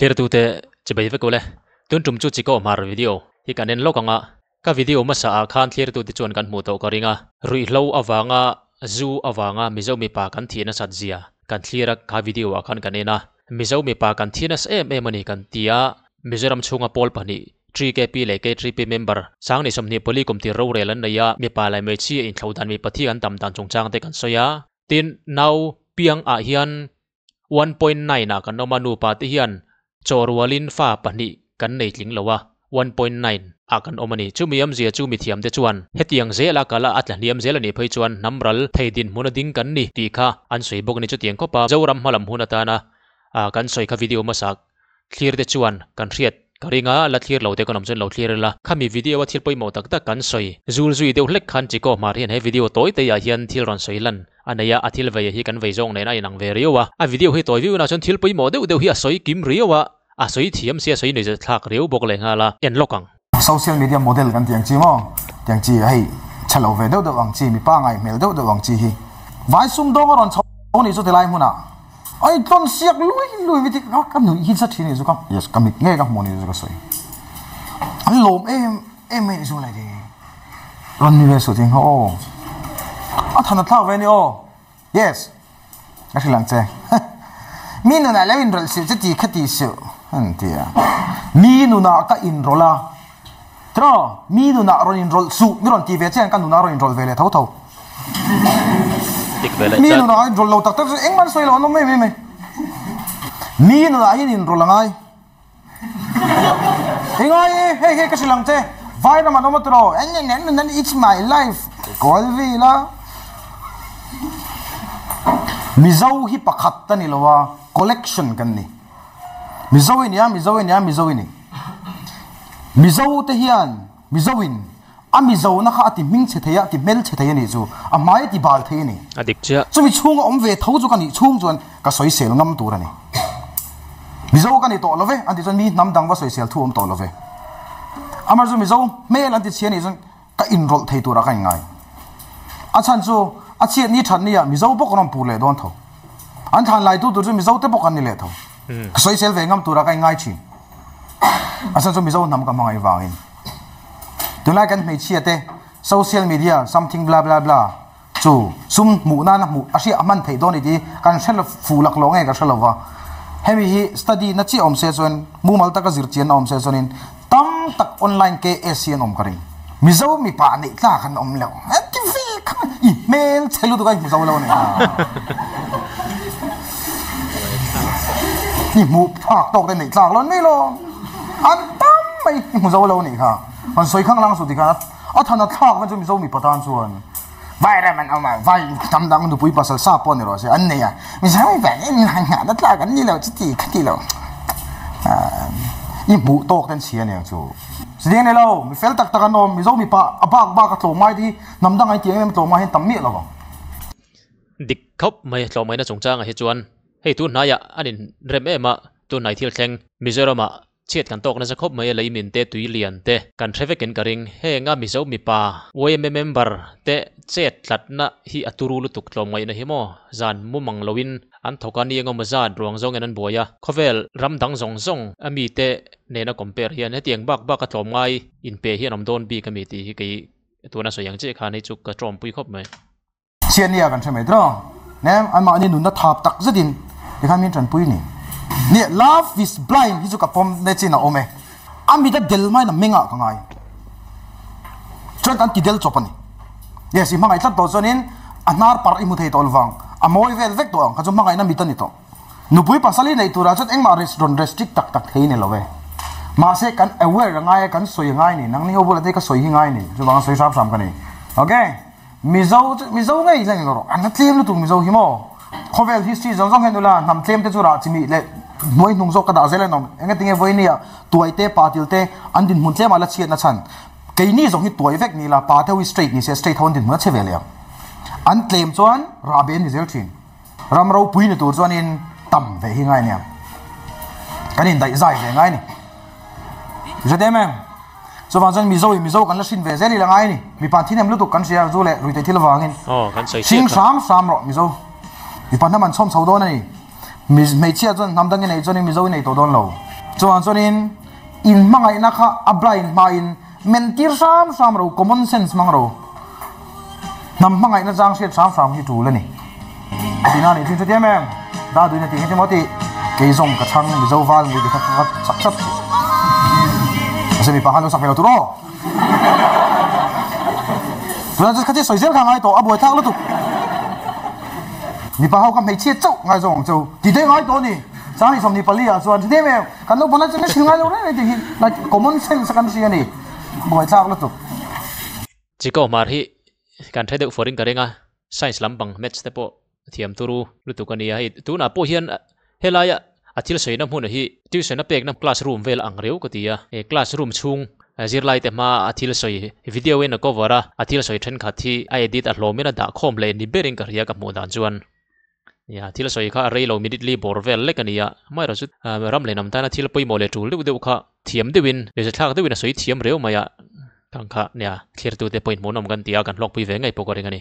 clear tu te chibai ve ko le tun tum chu Chico Hmar video hi kanen lokanga ka video ma sa khan clear tu ti chon kan mu to koringa rui hlo awanga zu awanga mizo mi pa kan thina satzia kan clear ka video a khan kanena mizo mi pa kan thina em em ani kan tia mizoram chunga pol pani 3kp le ke 3p member sang ni somni poli komti ro relan na ya mi pa lai me chi in thaudan mi pathi an tam tan chungchang te kan soya tin now piang a hian 1.9 na kan nomanu pa te hian chorwalin fa pani kan nei tling lowa 1.9 a kan omani chumiam zia chu mi thiam te chuan hetiang zela kala atla niam zela ni phei chuan namral theidin munading kan ni ti kha an soi bok ni chu tiang ko pa zoram halam hunata na kan soi kha video masak clear te chuan kan riat karinga la clear lo te kanom chen lo clear la khami video wa thil poi mo tak tak kan soi zul zui deuh hlek khan Chico Hmar hian he video toy te ya hian thil ron soi lan anaya athil ve hi kan vei zong nei na inang ve riwa a video hi toy view na chon thil poi mo deuh hi a soi kim riwa a soi thiam sia soi nei thak riu bok le nga la en lokang social media model kan tiang chi mo tiang chi hei chalo ve deuh deuh ang chi mi pa ngai mel deuh deuh ang chi hi vai sum dong ron chau ni chu te lai huna ai ton siak lui vi tik kam nu hi sa thini chu kam yes kam nge kam mo ni chu ka soi an lom em ni chu lai de ron ni ve so ting ho a thana thla ve ni o yes a shi lang che mi nu na lewin rol si che ti khati su an tia mi nu na ka in rola tro mi nu na ron in rol su mi ron ti ve chen kan nu na ron in rol ve le thau thau mi nu na in rol lo tak tak eng man soi lo no me mi nu na in rol ngai ngai hey ka shi lang che vai na ma no tro en it's my life kol vi la mizo hi pakhat ta ni lowa collection kan ni mizo te hian mizowin a mizo na kha ti ming che theya ti mel che theya ni chu a mai ti bal thei ni adik cha chumi chung om ve thau chu kan ni chung chuan ka soi sel ngam tur ani mizo kan ni to love an ti chon mi nam dang wa soi sel thu om to love amar chu mizo mel an ti chian ni chon ka enroll thei tur a kan ngai a chan chu a chiat ni than ni ya mizo bok rom pu le don tho an than lai tu chu mizo te bok an ni le tho soi sel ve ngam tur a kan ngai chi a chan chu mizo nam ka mangai wangin tulai kan mei chiate social media something blah blah blah chu sum mu na mu ashi aman thei don ni kan shel fu lak lo nge ka shelawa hemi hi study na chi om se chon mu mal ta ka zir chen om se chonin tam tak online ke asian om karing mizo mi pa ni tla kan om lo tv email chelu tu ka mizo lo ni ni mu phak tok de ni tla lo ni lo an tam mai mizo lo ni kha an soi khang lang su ti kha a thana thak man chu mizo mi patan chuan vai ra man ama vai tam dang nu pui pasal sa pon ni ro se an ne ya mi sa mai va ni han nga da tla kan ni lo chi ti khati lo i bu tok ten sia ne chu sideng ne lo mi fel tak tak an om mizo mi pa abak ba ka tlo mai di nam dang ai ti em tlo mai hen tam mi lo dik khop mai tlo mai na chungchang a hi chuan hei tu na ya anin rem ema tu nai thil thleng mizorama chiat kan tok na sa khop mai lei min te tui lian te kan threvekin karing he nga mizo mi pa OM member te chet tlat na hi aturu lu tuk tlom ngai na hi mo zan mu mang lowin an thokani ngom za drong zong enan boya khovel ram dang zong ami te ne na compare hian hetiang bak ka tlom ngai in pe hian om don bi committee hi kei tuna so yang che kha nei chu ka trom pui khop mai chiania kan themai dro nem ama ni nun na thap tak zadin dekhan min tran pui ni ni love is blind hi chu ka pom ne china ome ami da del mai na menga ka ngai chon kan ti del chopani yes i mangai tlat to chonin anar par imu thei tol wang amoi vel vek to ang ka chu mangai na mitani to nupui pasali nei tura chot engma restaurant restrict tak thei ne love ma se kan aware ngai kan soi ngai ni nang ni obula te ka soi hi ngai ni chu bang soi sap sam ka ni okay mizo ngai jang ro an tlem lu tu mizo hi mo khovel history zong zong henula nam tlem te chu ra chimi le moi nung zok ka da zela nom enga tinge voinia tuaite patil te andin mun tlem ala chiat na chan keini zong hi tuai vek ni la pa the straight ni se straight hon din ma chevele an tlem chuan raben ni zel thin ramro pui ni tur chuan in tam ve hi ngai nia kanin dai zai ve ngai ni jademe so wanjan mizo kan la shin ve zeli la ngai ni mi pan thinem lu tu kan sia zu le ruite thil wangin kan sai sing sam ro mizo mi pan man som chau don ani mi me chia chon nam dang nei chon mizo nei to don lo chuan in mangai na kha a blind ma in mentir sam ro common sense mang ro nam mangai na jang set sam hi tu le ni dina ni tin te mem da du na ti he moti ke zong ka chang mi zo wal mi ka chak chak se mi pa halo sak pelo tu ro rồi cái gì soi dễ khang ai tổ abo thang luôn tụ, ni pa hao cầm hay chia châu ngay rồi châu, thì thế ngay tổ ni, sáng đi xong ni pali à, rồi thì thế mà, cái nó bọn nó chỉ ngay luôn đấy, thì là common sense cái gì này, abo thang luôn tụ. Chico Hmar hi kan thai deuh foring ka renga science lampang match te po thiam turu lutu kania hi tu na po hian helaya athil soina hmun hi tuition a pek na classroom vel angreu ko tia e classroom chung zirlai te ma athil soi video in a cover a athil soi then khathi a edit a hlomina da khom le ni bering ka ria ka mu dan chuan ya athil soi kha reilo immediately borvel le kania mai ra chu ram le nam ta na thil poi mo le tul deuh kha thiam deuin le thak deuin a soi thiam reu maya tangkha nia clear tu te point mo nam kan tia kan lok pui ve ngai po ko ringa ni